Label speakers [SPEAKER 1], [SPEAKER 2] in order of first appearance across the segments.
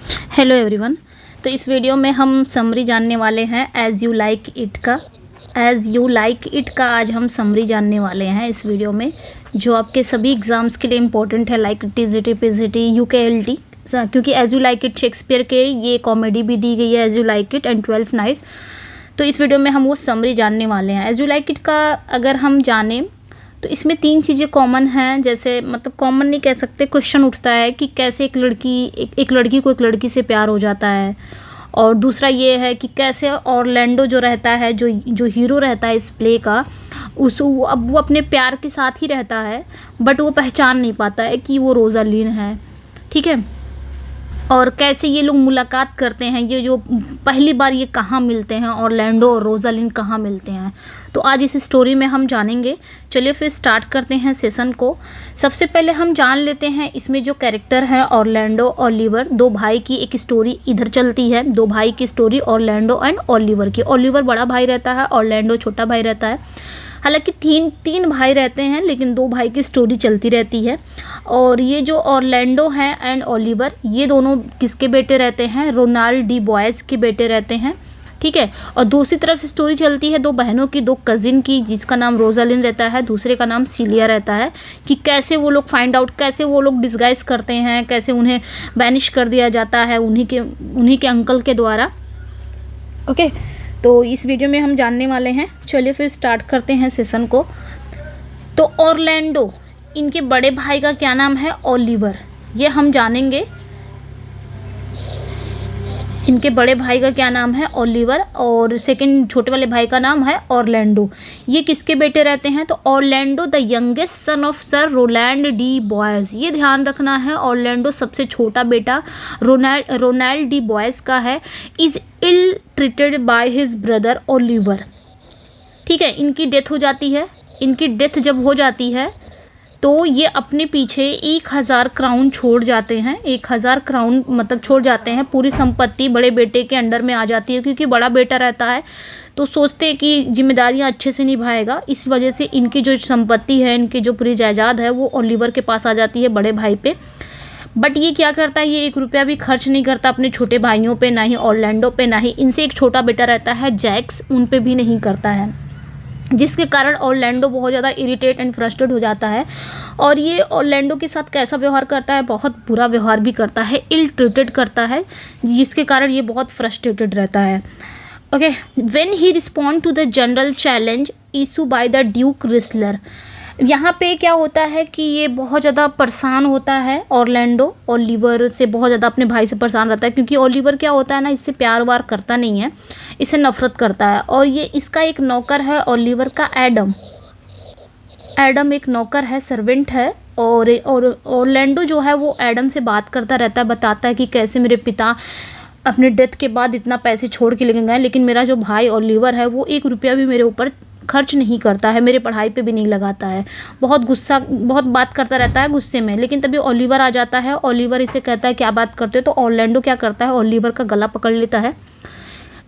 [SPEAKER 1] Hello everyone. तो इस video में हम समरी जानने वाले हैं एज़ यू लाइक इट का आज हम समरी जानने वाले हैं इस वीडियो में, जो आपके सभी एग्ज़ाम्स के लिए इम्पोर्टेंट है, लाइक टीजीटी, पीजीटी, यूकेएलटी, क्योंकि as you like it Shakespeare के ये कॉमेडी भी दी गई है, as you like it and 12th night. तो इस वीडियो में हम वो समरी जानने वाले हैं। एज़ यू लाइक इट का अगर हम जानें तो इसमें 3 चीज़ें कॉमन हैं। जैसे मतलब कॉमन नहीं कह सकते, क्वेश्चन उठता है कि कैसे एक लड़की को एक लड़की से प्यार हो जाता है, और दूसरा ये है कि कैसे ऑरलैंडो जो रहता है, जो हीरो रहता है इस प्ले का, अब वो अपने प्यार के साथ ही रहता है बट वो पहचान नहीं पाता है कि वो रोज़ालिन है, ठीक है। और कैसे ये लोग मुलाकात करते हैं, ये जो पहली बार ये कहाँ मिलते हैं, ऑरलैंडो और रोज़ालिन कहाँ मिलते हैं, तो आज इस स्टोरी में हम जानेंगे। चलिए फिर स्टार्ट करते हैं सेशन को। सबसे पहले हम जान लेते हैं इसमें जो कैरेक्टर है ऑरलैंडो, ओलिवर, 2 भाई की एक स्टोरी इधर चलती है। 2 भाई की स्टोरी ऑरलैंडो एंड ओलिवर की। ओलिवर बड़ा भाई रहता है, ऑरलैंडो छोटा भाई रहता है। हालांकि तीन भाई रहते हैं लेकिन 2 भाई की स्टोरी चलती रहती है। और ये जो ऑरलैंडो है एंड ओलिवर, ये दोनों किसके बेटे रहते हैं? रोनाल्ड डी बॉयज़ के बेटे रहते हैं, ठीक है। और दूसरी तरफ से स्टोरी चलती है 2 बहनों की, 2 कज़िन की, जिसका नाम रोज़ालिन रहता है, दूसरे का नाम सिलिया रहता है, कि कैसे वो लोग फाइंड आउट, कैसे वो लोग डिस्गाइज करते हैं, कैसे उन्हें बैनिश कर दिया जाता है उन्हीं के अंकल के द्वारा। ओके, तो इस वीडियो में हम जानने वाले हैं। चलिए फिर स्टार्ट करते हैं सेशन को। तो ऑरलैंडो, इनके बड़े भाई का क्या नाम है? ओलिवर, ये हम जानेंगे। इनके बड़े भाई का क्या नाम है? ओलिवर, और सेकंड छोटे वाले भाई का नाम है ऑरलैंडो। ये किसके बेटे रहते हैं? तो Orlando the youngest son of Sir Rowland de Boys, ये ध्यान रखना है। ऑरलैंडो सबसे छोटा बेटा रोनाल्ड डी बॉयज़ का है। Is ill treated by his brother Oliver, ठीक है। इनकी डेथ हो जाती है। इनकी डेथ जब हो जाती है तो ये अपने पीछे 1000 क्राउन छोड़ जाते हैं। 1000 क्राउन मतलब छोड़ जाते हैं। पूरी संपत्ति बड़े बेटे के अंडर में आ जाती है, क्योंकि बड़ा बेटा रहता है तो सोचते हैं कि जिम्मेदारियां अच्छे से निभाएगा। इस वजह से इनकी जो संपत्ति है, इनकी जो पूरी जायदाद है, वो ओलिवर के पास आ जाती है, बड़े भाई पे। बट ये क्या करता है, ये 1 रुपया भी खर्च नहीं करता अपने छोटे भाइयों पे, ना ही ऑरलैंडो पे, ना ही इनसे एक छोटा बेटा रहता है जैक्स, उन पे भी नहीं करता है, जिसके कारण ऑरलैंडो बहुत ज़्यादा इरिटेट एंड फ्रस्ट्रेट हो जाता है। और ये ऑरलैंडो के साथ कैसा व्यवहार करता है? बहुत बुरा व्यवहार भी करता है, इल ट्रीटेड करता है, जिसके कारण ये बहुत फ्रस्ट्रेटेड रहता है। Okay, when he respond to the general challenge issue by the duke wrestler, यहाँ पे क्या होता है कि ये बहुत ज़्यादा परेशान होता है। ऑरलैंडो ओलिवर से बहुत ज़्यादा अपने भाई से परेशान रहता है, क्योंकि ओलिवर क्या होता है ना, इससे प्यार वार करता नहीं है, इससे नफरत करता है। और ये इसका एक नौकर है ओलिवर का, एडम एक नौकर है, सर्वेंट है। और ऑरलैंडो जो है वो एडम से बात करता रहता है, बताता है कि कैसे मेरे पिता अपने डेथ के बाद इतना पैसे छोड़ के लेके गए, लेकिन मेरा जो भाई ओलिवर है वो 1 रुपया भी मेरे ऊपर खर्च नहीं करता है, मेरे पढ़ाई पे भी नहीं लगाता है। बहुत बात करता रहता है गुस्से में। लेकिन तभी ओलिवर आ जाता है। ओलिवर इसे कहता है क्या बात करते हो? तो ऑरलैंडो क्या करता है, ओलिवर का गला पकड़ लेता है।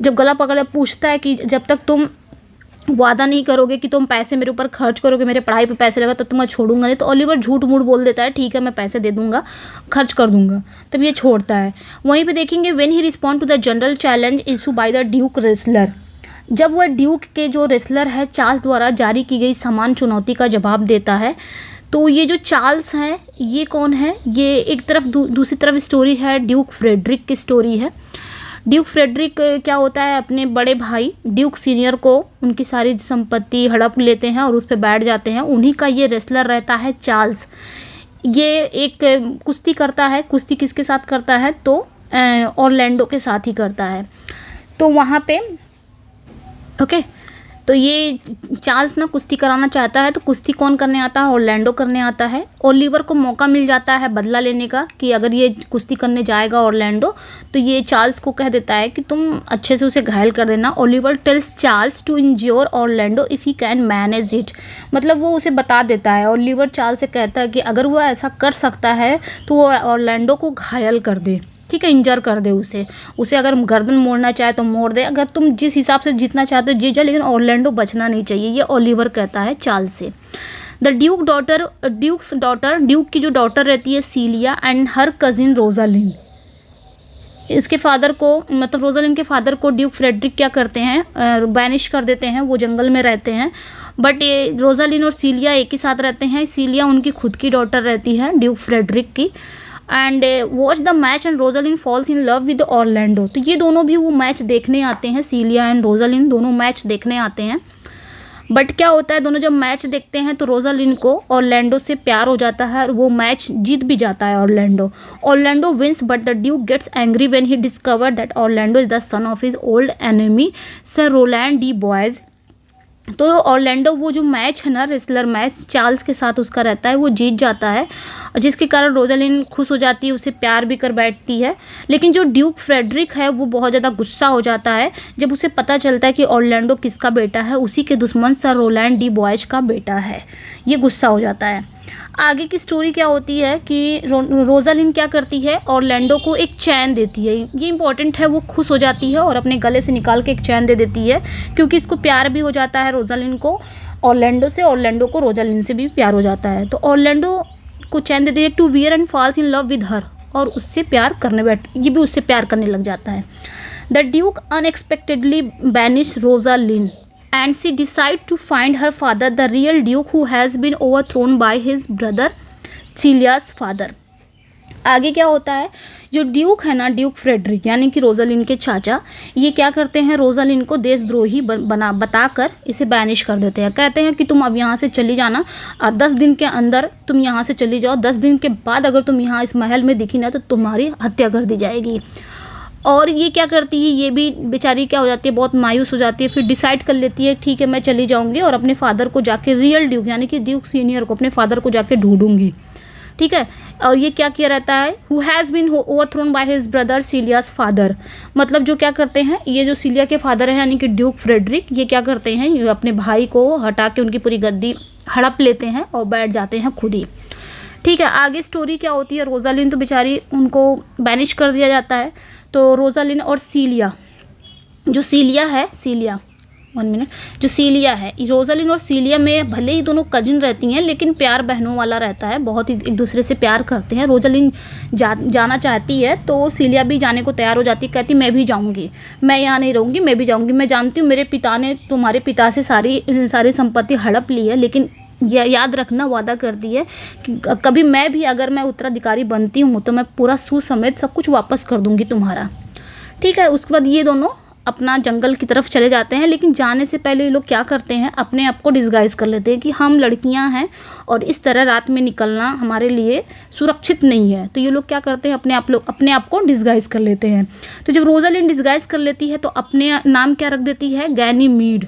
[SPEAKER 1] जब गला पकड़ पूछता है कि जब तक तुम वादा नहीं करोगे कि तुम पैसे मेरे ऊपर खर्च करोगे, मेरे पढ़ाई पे पैसे लगा, तो तुम मैं छोड़ूंगा नहीं। तो ओलिवर झूठ मूठ बोल देता है, ठीक है मैं पैसे दे दूंगा, खर्च कर दूंगा, तब ये छोड़ता है। वहीं पे देखेंगे when he respond to the general challenge issue by the duke wrestler, जब वह ड्यूक के जो रेसलर है चार्ल्स द्वारा जारी की गई समान चुनौती का जवाब देता है। तो ये जो चार्ल्स है, ये कौन है? ये एक तरफ दूसरी तरफ स्टोरी है ड्यूक फ्रेडरिक की स्टोरी है। ड्यूक फ्रेडरिक क्या होता है, अपने बड़े भाई ड्यूक सीनियर को उनकी सारी संपत्ति हड़प लेते हैं और उस पर बैठ जाते हैं। उन्हीं का ये रेसलर रहता है चार्ल्स। ये एक कुश्ती करता है। कुश्ती किसके साथ करता है? तो ऑरलैंडो के साथ ही करता है। तो वहाँ पे ओके, तो ये चार्ल्स ना कुश्ती कराना चाहता है। तो कुश्ती कौन करने आता है? ऑरलैंडो करने आता है। ओलिवर को मौका मिल जाता है बदला लेने का, कि अगर ये कुश्ती करने जाएगा ऑरलैंडो तो ये चार्ल्स को कह देता है कि तुम अच्छे से उसे घायल कर देना। Oliver tells Charles to injure Orlando if he can manage it, मतलब वो उसे बता देता है। ओलिवर चार्ल्स से कहता है कि अगर वो ऐसा कर सकता है तो वो ऑरलैंडो को घायल कर दे, ठीक है, इंजर कर दे उसे अगर गर्दन मोड़ना चाहे तो मोड़ दे, अगर तुम जिस हिसाब से जीतना चाहते हो जीत जाओ, लेकिन ऑरलैंडो बचना नहीं चाहिए। ये ओलिवर कहता है चार्ल्स से। द ड्यूक्स डॉटर, ड्यूक की जो डॉटर रहती है सीलिया, एंड हर कजिन रोजालिन, इसके फादर को, मतलब रोजालिन के फादर को ड्यूक फ्रेडरिक क्या करते हैं, बैनिश कर देते हैं, वो जंगल में रहते हैं। बट ये रोजालिन और सीलिया एक ही साथ रहते हैं। सीलिया उनकी खुद की डॉटर रहती है ड्यूक फ्रेडरिक की। And watch the match and Rosalind false in love with Orlando. तो ये दोनों भी वो मैच देखने आते हैं, सीलिया एंड रोजालिन दोनों मैच देखने आते हैं। बट क्या होता है, दोनों जब मैच देखते हैं तो रोजालिन को ऑरलैंडो से प्यार हो जाता है और वो मैच जीत भी जाता है Orlando wins, but the duke gets angry when he discover that Orlando is the son of his old enemy Sir Rowland de Boys. तो ऑरलैंडो वो जो मैच है ना, रेसलर मैच चार्ल्स के साथ उसका रहता है, वो जीत जाता है, जिसके कारण रोजालिन खुश हो जाती है, उसे प्यार भी कर बैठती है। लेकिन जो ड्यूक फ्रेडरिक है वो बहुत ज़्यादा गुस्सा हो जाता है जब उसे पता चलता है कि ऑरलैंडो किसका बेटा है, उसी के दुश्मन सर रोलैंड डी बॉयज का बेटा है। ये गुस्सा हो जाता है। आगे की स्टोरी क्या होती है कि रोजालिन क्या करती है, ऑरलैंडो को एक चैन देती है। ये इंपॉर्टेंट है, वो खुश हो जाती है और अपने गले से निकाल के एक चैन दे देती है, क्योंकि इसको प्यार भी हो जाता है रोजालिन को ऑरलैंडो से, ऑरलैंडो को रोजालिन से भी प्यार हो जाता है। तो ऑरलैंडो को चैन देती है to wear and falls in love with her, और उससे प्यार करने ये भी उससे प्यार करने लग जाता है। The Duke unexpectedly banish Rosalind and she decide to find her father, the real duke who has been overthrown by his brother Celia's father। आगे क्या होता है, जो ड्यूक है ना, ड्यूक फ्रेडरिक यानी कि रोजालिन के चाचा, ये क्या करते हैं, रोजालिन को देशद्रोही बताकर इसे बैनिश कर देते हैं। कहते हैं कि तुम अब यहाँ से चली जाना और 10 दिन के अंदर तुम यहाँ से चली जाओ, 10 दिन के बाद अगर तुम यहाँ इस महल में दिखी ना तो तुम्हारी हत्या कर दी जाएगी। और ये क्या करती है, ये भी बेचारी क्या हो जाती है, बहुत मायूस हो जाती है। फिर डिसाइड कर लेती है ठीक है मैं चली जाऊंगी और अपने फादर को जाके, रियल ड्यूक यानी कि ड्यूक सीनियर को, अपने फादर को जाके ढूंढूंगी। ठीक है। और ये क्या किया रहता है, who has been overthrown by his brother Celia's father, मतलब जो क्या करते हैं, ये जो सीलिया के फादर हैं यानी कि ड्यूक फ्रेडरिक, ये क्या करते हैं, ये अपने भाई को हटा के उनकी पूरी गद्दी हड़प लेते हैं और बैठ जाते हैं खुद ही। ठीक है। आगे स्टोरी क्या होती है, रोजालिन तो बेचारी उनको बैनिश कर दिया जाता है। तो रोजालिन और सीलिया, जो सीलिया है, जो सीलिया है, रोजालिन और सीलिया में भले ही दोनों कजिन रहती हैं लेकिन प्यार बहनों वाला रहता है, बहुत ही एक दूसरे से प्यार करते हैं। रोजालिन जाना चाहती है तो सीलिया भी जाने को तैयार हो जाती है, कहती मैं भी जाऊंगी, मैं यहाँ नहीं रहूँगी, मैं भी जाऊंगी, मैं जानती हूँ मेरे पिता ने तुम्हारे पिता से सारी संपत्ति हड़प ली है, लेकिन याद रखना, वादा करती है कि कभी मैं भी अगर मैं उत्तराधिकारी बनती हूँ तो मैं पूरा सूद समेत सब कुछ वापस कर दूंगी तुम्हारा। ठीक है। उसके बाद ये दोनों अपना जंगल की तरफ चले जाते हैं, लेकिन जाने से पहले ये लोग क्या करते हैं, अपने आप को डिस्गाइज कर लेते हैं कि हम लड़कियां हैं और इस तरह रात में निकलना हमारे लिए सुरक्षित नहीं है। तो ये लोग क्या करते हैं, अपने आप को डिस्गाइज कर लेते हैं। तो जब रोजालिन डिस्गाइज कर लेती है तो अपने नाम क्या रख देती है, गैनीमीड।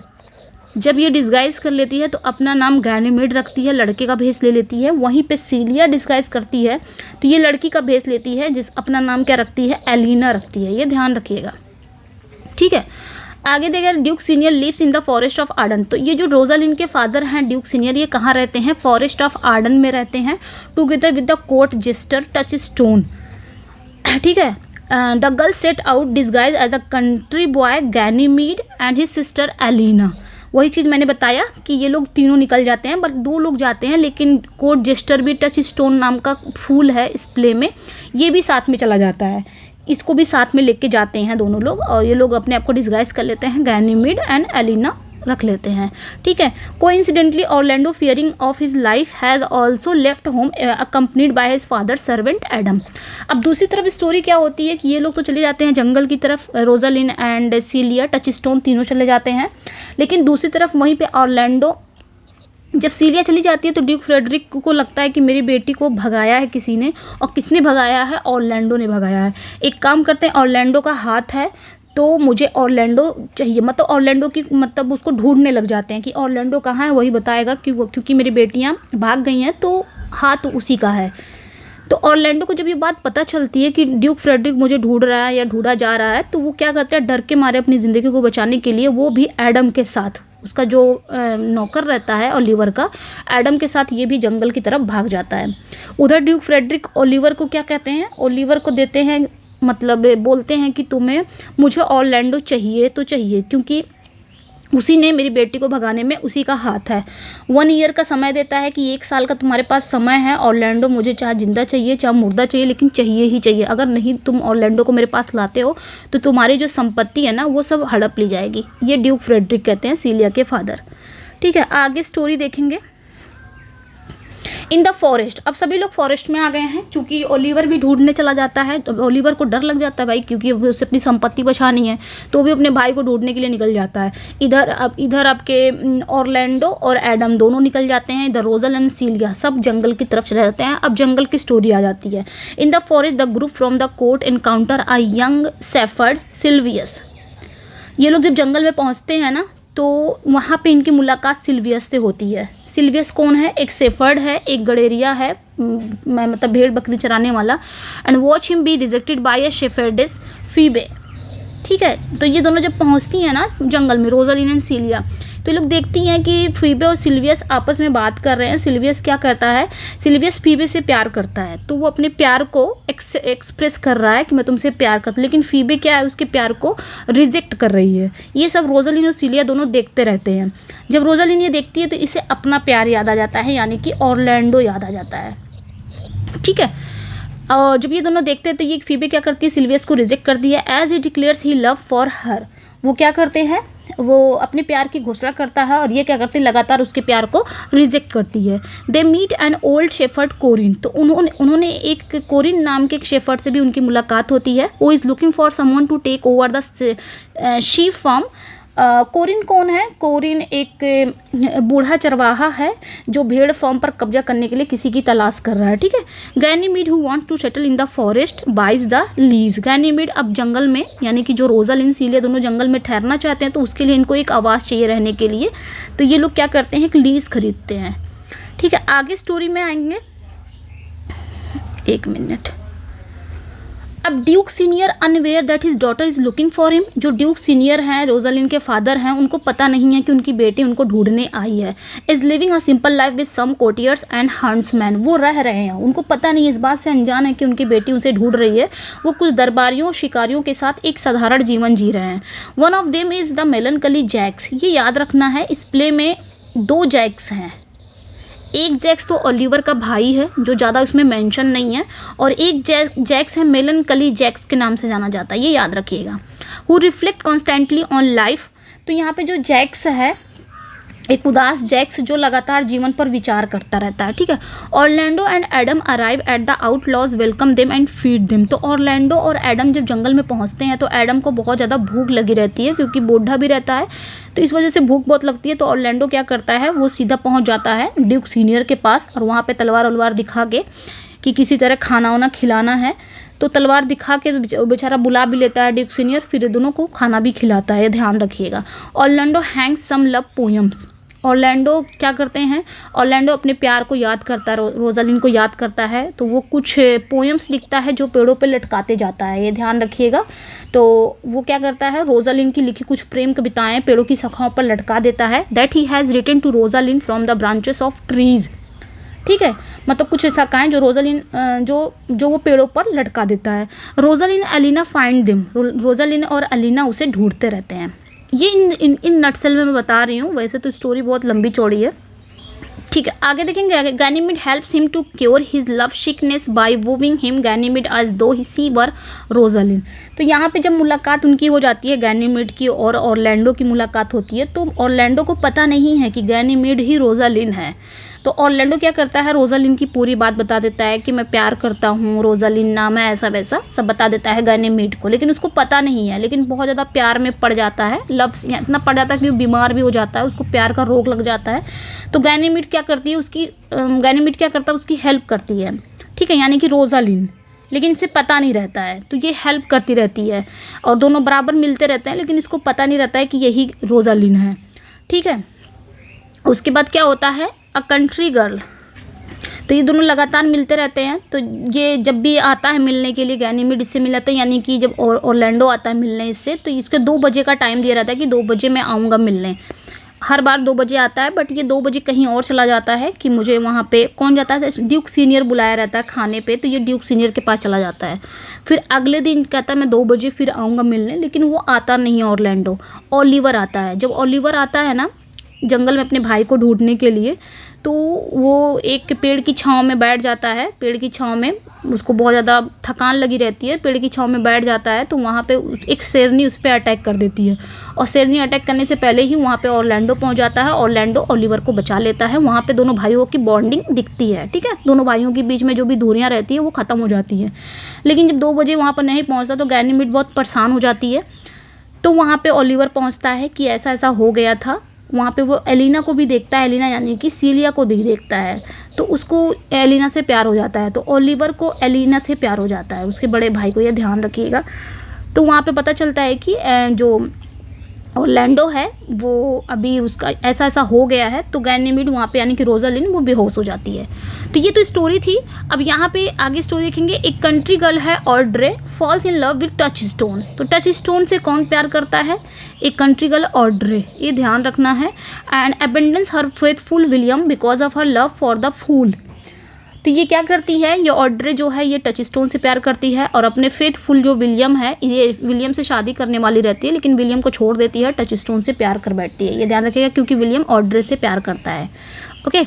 [SPEAKER 1] जब ये डिस्गाइज कर लेती है तो अपना नाम गैनीमीड रखती है, लड़के का भेष ले लेती है। वहीं पे सीलिया डिस्गाइज करती है तो ये लड़की का भेष लेती है, जिस अपना नाम क्या रखती है, एलिना रखती है। ये ध्यान रखिएगा। ठीक है। आगे देखिए, duke senior lives in the forest of Arden. तो ये जो रोजालिन के फादर हैं ड्यूक सीनियर, ये कहाँ रहते हैं, फॉरेस्ट ऑफ आर्डन में रहते हैं, together with the court jester Touchstone. ठीक है। The girl set out disguise as a country boy Ganymede and his sister Aliena. वही चीज़ मैंने बताया कि ये लोग तीनों निकल जाते हैं, बट 2 लोग जाते हैं, लेकिन कोर्ट जेस्टर भी, टच स्टोन नाम का फूल है इस प्ले में, ये भी साथ में चला जाता है, इसको भी साथ में लेके जाते हैं दोनों लोग। और ये लोग अपने आप को डिस्गाइज कर लेते हैं, गैनीमीड एंड एलिना रख लेते हैं। ठीक है। Coincidentally Orlando fearing of his life has also left home accompanied by his father servant Adam. अब दूसरी तरफ स्टोरी क्या होती है कि ये लोग तो चले जाते हैं जंगल की तरफ, रोजालिन एंड सीलिया, टच स्टोन तीनों चले जाते हैं, लेकिन दूसरी तरफ वहीं पे ऑरलैंडो, जब सीलिया चली जाती है तो ड्यूक फ्रेडरिक को लगता है कि मेरी बेटी को भगाया है किसी ने, और किसने भगाया है, ऑरलैंडो ने भगाया है। एक काम करते हैं, ऑरलैंडो का हाथ है तो मुझे ऑरलैंडो चाहिए, मतलब ऑरलैंडो की, मतलब उसको ढूंढने लग जाते हैं कि ऑरलैंडो कहाँ है, वही बताएगा क्योंकि मेरी बेटियाँ भाग गई हैं तो हाथ उसी का है। तो ऑरलैंडो को जब ये बात पता चलती है कि ड्यूक फ्रेडरिक मुझे ढूंढ रहा है या ढूंढा जा रहा है, तो वो क्या करता है, डर के मारे अपनी ज़िंदगी को बचाने के लिए वो भी एडम के साथ, उसका जो नौकर रहता है ओलिवर का, एडम के साथ ये भी जंगल की तरफ भाग जाता है। उधर ड्यूक फ्रेडरिक ओलिवर को क्या कहते हैं, ओलिवर को देते हैं, मतलब बोलते हैं कि मुझे ऑरलैंडो चाहिए तो चाहिए, क्योंकि उसी ने मेरी बेटी को भगाने में उसी का हाथ है। 1 ईयर का समय देता है कि 1 साल का तुम्हारे पास समय है ऑरलैंडो, मुझे चाहे जिंदा चाहिए चाहे मुर्दा चाहिए, लेकिन चाहिए ही चाहिए। अगर नहीं तुम ऑरलैंडो को मेरे पास लाते हो तो तुम्हारी जो संपत्ति है ना वो सब हड़प ली जाएगी। ये ड्यूक फ्रेडरिक कहते हैं सीलिया के फादर। ठीक है, आगे स्टोरी देखेंगे। इन द फॉरेस्ट, अब सभी लोग फॉरेस्ट में आ गए हैं, क्योंकि ओलिवर भी ढूंढने चला जाता है। तो ओलिवर को डर लग जाता है भाई, क्योंकि उसे अपनी संपत्ति बचानी है, तो भी अपने भाई को ढूंढने के लिए निकल जाता है। इधर आपके ऑरलैंडो और एडम दोनों निकल जाते हैं। इधर रोजल एंड सीलिया सब जंगल की तरफ चले जाते हैं। अब जंगल की स्टोरी आ जाती है। इन the forest the group from the court encounter a young shepherd Silvius. ये लोग जब जंगल में पहुंचते हैं ना तो वहाँ पे इनकी मुलाकात सिल्वियस से होती है। सिल्वियस कौन है? एक शेफर्ड है, एक गडेरिया है, मतलब भेड़ बकरी चराने वाला। And watch him be rejected by a shepherdess Phebe. ठीक है, तो ये दोनों जब पहुंचती हैं ना जंगल में, रोजालिन एंड सीलिया, तो ये लोग देखती हैं कि फीबे और सिल्वियस आपस में बात कर रहे हैं। सिल्वियस क्या करता है, सिल्वियस फीबे से प्यार करता है, तो वो अपने प्यार को एक्सप्रेस कर रहा है कि मैं तुमसे प्यार करता हूँ, लेकिन फीबे क्या है, उसके प्यार को रिजेक्ट कर रही है। ये सब रोजालिन और सीलिया दोनों देखते रहते हैं। जब रोजालिन ये देखती है तो इसे अपना प्यार याद आ जाता है, यानी कि ऑरलैंडो याद आ जाता है। ठीक है, और जब ये दोनों देखते हैं तो ये फीबे क्या करती है, सिल्वियस को रिजेक्ट करती है। As he declares he love for her, वो क्या करते हैं, वो अपने प्यार की घोषणा करता है, और ये क्या करती है, लगातार उसके प्यार को रिजेक्ट करती है। They meet an old shepherd Corin, तो उन्होंने एक कोरिन नाम के एक शेफर्ड से भी उनकी मुलाकात होती है। वो is looking for someone to take over the sheep farm. Corin कौन है? कोरिन एक बूढ़ा चरवाहा है जो भेड़ फार्म पर कब्जा करने के लिए किसी की तलाश कर रहा है। ठीक है, Ganymede who want to settle in the forest buys the lease. Ganymede अब जंगल में, यानी कि जो रोजालिन सीलिया दोनों जंगल में ठहरना चाहते हैं, तो उसके लिए इनको एक आवास चाहिए रहने के लिए, तो ये लोग क्या करते हैं, एक लीज खरीदते हैं। ठीक है, आगे स्टोरी में आएंगे। 1 मिनट। अब duke senior unaware that his daughter is looking for him. जो ड्यूक सीनियर हैं, रोजालिन के फादर हैं, उनको पता नहीं है कि उनकी बेटी उनको ढूंढने आई है। Is living a simple life with some courtiers and huntsman. वो रह रहे हैं, उनको पता नहीं, इस बात से अनजान है कि उनकी बेटी उनसे ढूंढ रही है। वो कुछ दरबारियों शिकारियों के साथ एक साधारण जीवन जी रहे हैं। One of them is the melancholy Jaques. ये याद रखना है, इस प्ले में 2 जैक्स हैं। एक जैक्स तो ओलिवर का भाई है जो ज़्यादा उसमें मेंशन नहीं है, और एक जैक्स है मेलनकली जैक्स के नाम से जाना जाता है, ये याद रखिएगा। Who reflect constantly on life. तो यहाँ पे जो जैक्स है, एक उदास जैक्स जो लगातार जीवन पर विचार करता रहता है। ठीक है, Orlando and Adam arrive at the outlaws welcome them and feed them. तो ऑरलैंडो और एडम जब जंगल में पहुंचते हैं तो एडम को बहुत ज़्यादा भूख लगी रहती है, क्योंकि बूढ़ा भी रहता है, तो इस वजह से भूख बहुत लगती है। तो ऑरलैंडो क्या करता है, वो सीधा पहुँच जाता है ड्यूक सीनियर के पास, और वहाँ पर तलवार वलवार दिखा के कि किसी तरह खाना वाना खिलाना है। तो तलवार दिखा के बेचारा बुला भी लेता है ड्यूक सीनियर, फिर दोनों को खाना भी खिलाता है, ध्यान रखिएगा। Orlando hangs some love poems. Orlando क्या करते हैं, ऑरलैंडो अपने प्यार को याद करता है, रोजालिन को याद करता है, तो वो कुछ पोएम्स लिखता है जो पेड़ों पे लटकाते जाता है, ये ध्यान रखिएगा। तो वो क्या करता है, रोजालिन की लिखी कुछ प्रेम कविताएं पेड़ों की शाखाओं पर लटका देता है। That he has written to Rosalind from the branches of trees. ठीक है, मतलब कुछ शाखाएं जो रोजालिन जो वो पेड़ों पर लटका देता है। Rosalind Aliena find them. Rosalind और एलिना उसे ढूंढते रहते हैं। ये इन नटसेल में मैं बता रही हूँ, वैसे तो स्टोरी बहुत लंबी चौड़ी है। ठीक है, आगे देखेंगे। Ganymede helps him to cure his love sickness by wooing him Ganymede as though she were Rosalind. तो यहाँ पे जब मुलाकात उनकी हो जाती है, गैनीमीड की और ऑरलैंडो की मुलाकात होती है, तो ऑरलैंडो को पता नहीं है कि गैनीमीड ही रोजालिन है। तो ऑरलैंडो क्या करता है, रोजालिन की पूरी बात बता देता है कि मैं प्यार करता हूँ, रोजालिन नाम है, ऐसा वैसा सब बता देता है गैनीमीड को, लेकिन उसको पता नहीं है। लेकिन बहुत ज़्यादा प्यार में पड़ जाता है, लव इतना पड़ जाता है कि बीमार भी हो जाता है, उसको प्यार का रोग लग जाता है। तो गैनीमीड क्या करती है, उसकी हेल्प करती है। ठीक है, यानी कि रोजालिन, लेकिन इसे पता नहीं रहता है, तो ये हेल्प करती रहती है और दोनों बराबर मिलते रहते हैं, लेकिन इसको पता नहीं रहता है कि यही रोजालिन है। ठीक है, उसके बाद क्या होता है, अ कंट्री गर्ल। तो ये दोनों लगातार मिलते रहते हैं। तो ये जब भी आता है मिलने के लिए, गैनीमीड इससे मिलाता है, यानी कि जब ऑरलैंडो आता है मिलने इससे, तो इसके 2 बजे का टाइम दिया रहता है कि 2 बजे मैं आऊँगा मिलने। हर बार 2 बजे आता है, बट ये 2 बजे कहीं और चला जाता है कि मुझे वहाँ पे कौन जाता है, ड्यूक सीनियर बुलाया रहता है खाने पे, तो ये ड्यूक सीनियर के पास चला जाता है। फिर अगले दिन कहता है मैं 2 बजे फिर आऊँगा मिलने, लेकिन वो आता नहीं है ऑरलैंडो। ओलिवर आता है। जब ओलिवर आता है ना जंगल में अपने भाई को ढूंढने के लिए, तो वो एक पेड़ की छाँव में बैठ जाता है। पेड़ की छाँव में उसको बहुत ज़्यादा थकान लगी रहती है, पेड़ की छाँव में बैठ जाता है, तो वहाँ पे एक शेरनी उस पर अटैक कर देती है, और शेरनी अटैक करने से पहले ही वहाँ पे ऑरलैंडो पहुँच जाता है। ऑरलैंडो ओलिवर को बचा लेता है। वहाँ पे दोनों भाइयों की बॉन्डिंग दिखती है, ठीक है। दोनों भाइयों के बीच में जो भी दूरियाँ रहती है वो ख़त्म हो जाती है। लेकिन जब 2 बजे वहाँ पर नहीं पहुँचता तो गैनीमेड बहुत परेशान हो जाती है। तो वहाँ पे ओलिवर पहुँचता है कि ऐसा ऐसा हो गया था। वहाँ पे वो एलिना को भी देखता है, एलिना यानी कि सीलिया को भी देखता है, तो उसको एलिना से प्यार हो जाता है। तो ओलिवर को एलिना से प्यार हो जाता है, उसके बड़े भाई को, ये ध्यान रखिएगा। तो वहाँ पे पता चलता है कि जो ऑरलैंडो है वो अभी उसका ऐसा ऐसा हो गया है, तो गैनीमेड वहाँ पे यानी कि रोजालिन वो बेहोश हो जाती है। तो ये तो स्टोरी थी। अब यहाँ पे आगे स्टोरी देखेंगे। एक कंट्री गर्ल है Audrey, false in love with touch stone. तो टच स्टोन से कौन प्यार करता है? एक कंट्री गर्ल ऑड्रे, ये ध्यान रखना है। And abandons her faithful William because of her love for the fool. तो ये क्या करती है, ये ऑड्रे जो है ये टच स्टोन से प्यार करती है, और अपने फेथफुल जो विलियम है, ये विलियम से शादी करने वाली रहती है, लेकिन विलियम को छोड़ देती है, टच स्टोन से प्यार कर बैठती है। ये ध्यान रखिएगा क्योंकि विलियम ऑड्रे से प्यार करता है। ओके,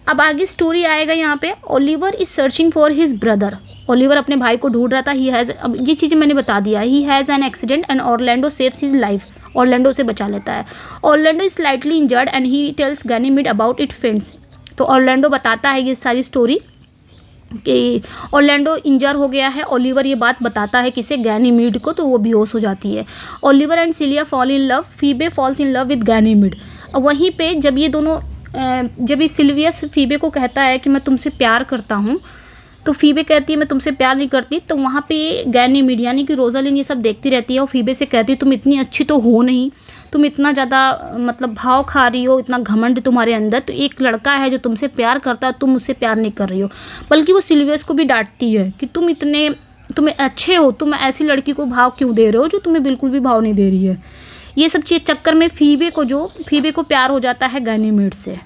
[SPEAKER 1] अब आगे स्टोरी आएगा यहाँ पे। Oliver is searching for his brother. Oliver अपने भाई को ढूंढ रहा था। ही हैज़, अब ये चीज़ें मैंने बता दिया, he has an accident and Orlando saves his life. Orlando से बचा लेता है। Orlando is slightly injured and he tells Ganymede about it friends. तो ऑरलैंडो बताता है ये सारी स्टोरी कि ऑरलैंडो इंजर हो गया है। ओलिवर ये बात बताता है किसे, गैनीमेड को, तो वो बेहोश हो जाती है। Oliver and Celia fall in love, Phoebe falls in love with Ganymede. और वहीं पे जब ये दोनों जब ये सिल्वियस फीबे को कहता है कि मैं तुमसे प्यार करता हूँ, तो फीबे कहती है मैं तुमसे प्यार नहीं करती। तो वहाँ पे गैनीमेड यानी कि रोजालिन ये सब देखती रहती है और फीबे से कहती है तुम इतनी अच्छी तो हो नहीं, तुम इतना ज़्यादा मतलब भाव खा रही हो, इतना घमंड तुम्हारे अंदर, तो एक लड़का है जो तुमसे प्यार करता है, तुम उससे प्यार नहीं कर रही हो। बल्कि वो सिल्वियस को भी डांटती है कि तुम्हें अच्छे हो, तुम ऐसी लड़की को भाव क्यों दे रहे हो जो तुम्हें बिल्कुल भी भाव नहीं दे रही है। ये सब चीज़ चक्कर में फीबे को प्यार हो जाता है गैनीमेड से,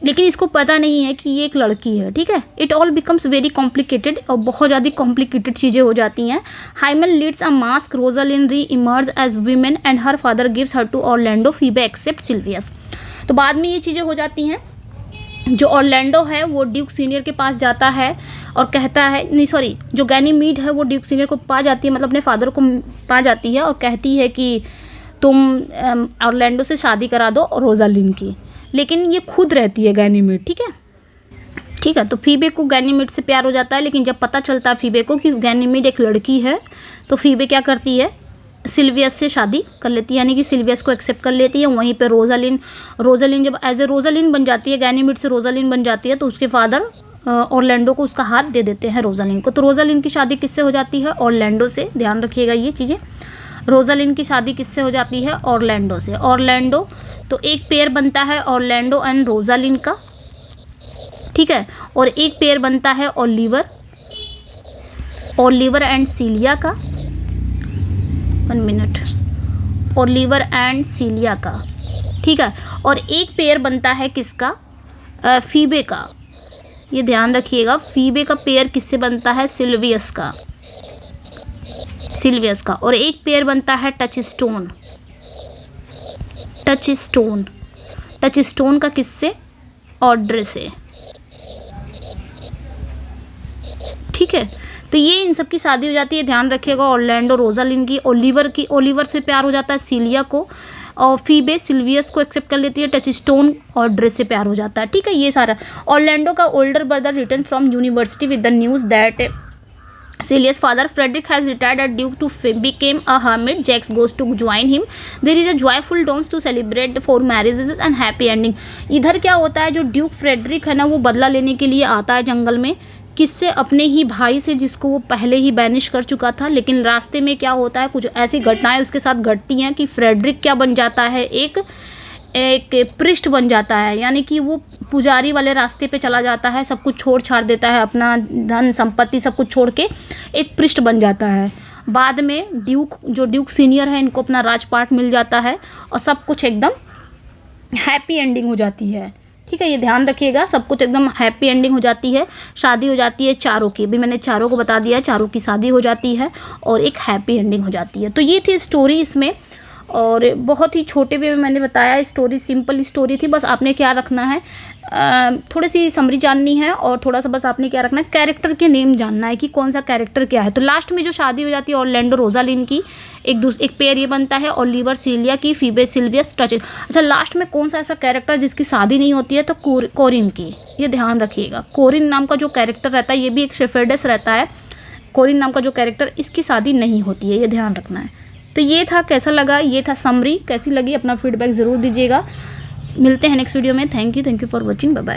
[SPEAKER 1] लेकिन इसको पता नहीं है कि ये एक लड़की है, ठीक है। It all becomes very complicated, और बहुत ज़्यादा कॉम्प्लिकेटेड चीज़ें हो जाती हैं। Hymen leads a masque, Rosalind reemerge as women and her father gives her to Orlando, Phoebe accept Silvius. तो बाद में ये चीज़ें हो जाती हैं। जो ऑरलैंडो है वो ड्यूक सीनियर के पास जाता है और कहता है, नहीं सॉरी, जो गैनीमेड है वो ड्यूक सीनियर को पा जाती है, मतलब अपने फादर को पा जाती है, और कहती है कि तुम ऑरलैंडो से शादी करा दो रोजालिन की। लेकिन ये खुद रहती है गैनीमेड, ठीक है। तो फीबे को गैनीमेड से प्यार हो जाता है, लेकिन जब पता चलता है फीबे को कि गैनीमेड एक लड़की है, तो फीबे क्या करती है, सिल्वियस से शादी कर लेती है, यानी कि सिल्वियस को एक्सेप्ट कर लेती है। वहीं पे रोजालिन जब एज ए रोजालिन बन जाती है, गैनीमेड से रोजालिन बन जाती है, तो उसके फादर ऑरलैंडो को उसका हाथ दे देते हैं रोजालिन को। तो रोजालिन की शादी किससे हो जाती है, ऑरलैंडो से। ध्यान रखिएगा ये चीज़ें। रोजालिन की शादी किससे हो जाती है, ऑरलैंडो से। ऑरलैंडो, तो एक पेयर बनता है ऑरलैंडो एंड रोजालिन का, ठीक है। और एक पेयर बनता है ओलिवर एंड सीलिया का। 1 मिनट, ओलिवर एंड सीलिया का, ठीक है। और एक पेयर बनता है किसका, फीबे का। ये ध्यान रखिएगा, फीबे का पेयर किससे बनता है, सिल्वियस का। और एक पेयर बनता है टच स्टोन का किससे, ऑड्रे से, ठीक है। तो ये इन सब की शादी हो जाती है। ध्यान रखिएगा, ऑरलैंडो रोजालिन की, ओलिवर से प्यार हो जाता है सिलिया को, और फीबे सिल्वियस को एक्सेप्ट कर लेती है, टच स्टोन ऑड्रे से प्यार हो जाता है, ठीक है। ये सारा ऑरलैंडो का older brother return from university with the news that Celia's father Frederick has retired at Duke to became a hermit. Jax goes to join him. There is a joyful dance to celebrate the 4 marriages and happy ending. इधर क्या होता है, जो Duke Frederick है ना, वो बदला लेने के लिए आता है जंगल में, किससे, अपने ही भाई से, जिसको वो पहले ही बैनिश कर चुका था। लेकिन रास्ते में क्या होता है, कुछ ऐसी घटनाएं उसके साथ घटती हैं कि फ्रेडरिक क्या बन जाता है, एक पृष्ठ बन जाता है, यानी कि वो पुजारी वाले रास्ते पे चला जाता है, सब कुछ छोड़ छाड़ देता है, अपना धन संपत्ति सब कुछ छोड़ के एक पृष्ठ बन जाता है। बाद में ड्यूक सीनियर है, इनको अपना राजपाट मिल जाता है और सब कुछ एकदम हैप्पी एंडिंग हो जाती है। ठीक है, ये ध्यान रखिएगा, सब कुछ एकदम हैप्पी एंडिंग हो जाती है। शादी हो जाती है चारों की, अभी मैंने चारों को बता दिया, चारों की शादी हो जाती है और एक हैप्पी एंडिंग हो जाती है। तो ये थी स्टोरी इसमें, और बहुत ही छोटे वे में मैंने बताया। स्टोरी सिंपल स्टोरी थी, बस आपने क्या रखना है, थोड़ी सी समरी जाननी है और थोड़ा सा बस आपने क्या रखना है, कैरेक्टर के नेम जानना है कि कौन सा कैरेक्टर क्या है। तो लास्ट में जो शादी हो जाती है ऑरलैंडो रोजालिन की, एक पेयर ये बनता है, ओलिवर सीलिया की, फीबे सिल्वियस टचिन। अच्छा, लास्ट में कौन सा ऐसा कैरेक्टर जिसकी शादी नहीं होती है, तो कोरिन की, ये ध्यान रखिएगा। कोरिन नाम का जो कैरेक्टर रहता है, ये भी एक शेफर्डेस रहता है। कोरिन नाम का जो कैरेक्टर, इसकी शादी नहीं होती है, ये ध्यान रखना है। तो ये था, कैसा लगा, ये था समरी। कैसी लगी अपना फीडबैक ज़रूर दीजिएगा। मिलते हैं नेक्स्ट वीडियो में। Thank you for watching. Bye bye.